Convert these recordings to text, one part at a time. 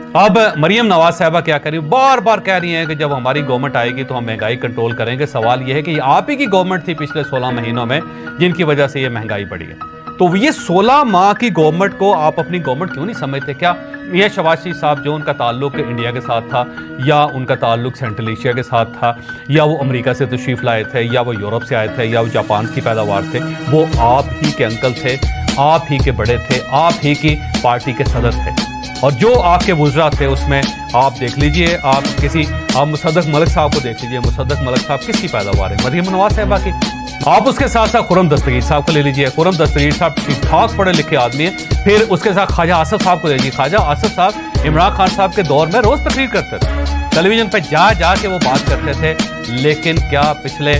अब मरियम नवाज साहबा क्या करी, बार बार कह रही हैं कि जब हमारी गवर्नमेंट आएगी तो हम महंगाई कंट्रोल करेंगे। सवाल यह है कि आप ही की गवर्नमेंट थी पिछले 16 महीनों में जिनकी वजह से ये महंगाई बढ़ी है। तो ये 16 माह की गवर्नमेंट को आप अपनी गवर्नमेंट क्यों नहीं समझते? क्या मियां शहबाज शरीफ साहब जो उनका ताल्लुक इंडिया के साथ था, या उनका ताल्लुक सेंट्रल एशिया के साथ था, या वो अमेरिका से तशरीफ लाए थे, या वो यूरोप से आए थे, या वो जापान की पैदावार थे, वो आप ही के अंकल थे, आप ही के बड़े थे, आप ही की पार्टी के सदर थे। और जो आपके वुज़रा थे उसमें आप देख लीजिए, आप मुसद्दक मलिक साहब को देख लीजिए। मुसद्दक मलिक साहब किसकी पैदावार है? मरियम नवाज साहबा की। आप उसके साथ साथ खुर्रम दस्तगीर साहब को ले लीजिए। खुर्रम दस्तगीर साहब ठीक ठाक पढ़े लिखे आदमी है। फिर उसके साथ ख्वाजा आसिफ साहब को ले लीजिए। ख्वाजा आसिफ साहब इमरान खान साहब के दौर में रोज तकरीर करते थे, टेलीविजन पे जा के वो बात करते थे। लेकिन क्या पिछले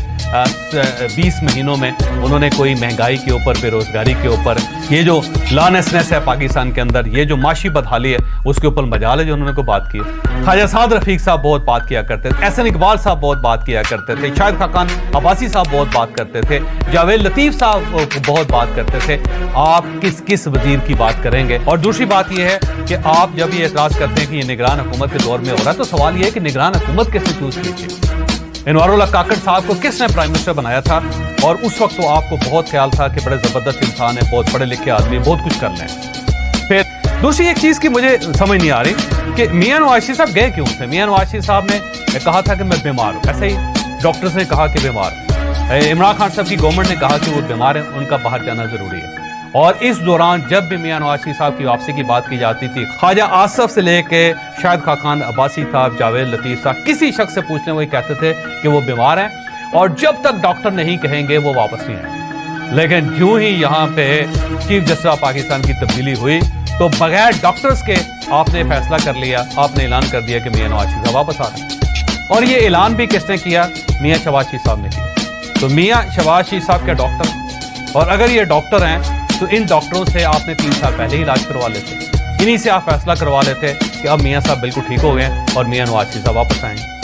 20 महीनों में उन्होंने कोई महंगाई के ऊपर, बेरोजगारी के ऊपर, ये जो लॉनेसनेस है पाकिस्तान के अंदर, ये जो माशी बदहाली है, उसके ऊपर मजाल है जो उन्होंने कोई बात की? ख्वाजा साद रफीक साहब बहुत बात किया करते थे, एहसन इकबाल साहब बहुत बात किया करते थे, शाहिद खाकान अब्बासी साहब बहुत बात करते थे, जावेद लतीफ साहब बहुत बात करते थे। आप किस वजीर की बात करेंगे? और दूसरी बात यह है कि आप जब ये एतराज करते हैं कि ये निगरान हुकूमत के दौर में हो रहा है, तो सवाल ये है कि निगरान हुकूमत किसने चूज की थी? इनवारुल्लाह काकड़ साहब को किसने प्राइम मिनिस्टर बनाया था? और उस वक्त तो आपको बहुत ख्याल था कि बड़े जबरदस्त इंसान है, बहुत पढ़े लिखे आदमी, बहुत कुछ कर लें। फिर दूसरी एक चीज की मुझे समझ नहीं आ रही कि मियां नवाज शरीफ साहब गए क्यों थे? मियां नवाज शरीफ साहब ने कहा था कि मैं बीमार हूं, ऐसे ही डॉक्टर्स ने कहा कि बीमार हूं। इमरान खान साहब की गवर्नमेंट ने कहा कि वो बीमार है, उनका बाहर जाना जरूरी है। और इस दौरान जब भी मियां नवाज शरीफ साहब की वापसी की बात की जाती थी, ख्वाजा आसिफ से लेके शाहिद खाकान अब्बासी साहब, जावेद लतीफ साहब, किसी शख्स से पूछने वही कहते थे कि वो बीमार हैं और जब तक डॉक्टर नहीं कहेंगे वो वापस नहीं आएंगे। लेकिन यूं ही यहाँ पे चीफ जस्टिस ऑफ पाकिस्तान की तब्दीली हुई तो बगैर डॉक्टर्स के आपने फैसला कर लिया, आपने ऐलान कर दिया कि मियां नवाज शरीफ साहब वापस आ रहे हैं। और ये ऐलान भी किसने किया? मियां शहबाज शरीफ साहब ने किया। तो मियां शहबाज शरीफ साहब के डॉक्टर, और अगर ये डॉक्टर हैं तो इन डॉक्टरों से आपने 3 साल पहले ही इलाज करवा लेते, इन्हीं से आप फैसला करवा लेते कि अब मियां साहब बिल्कुल ठीक हो गए और मियां नवाज शरीफ साहब वापस आएंगे।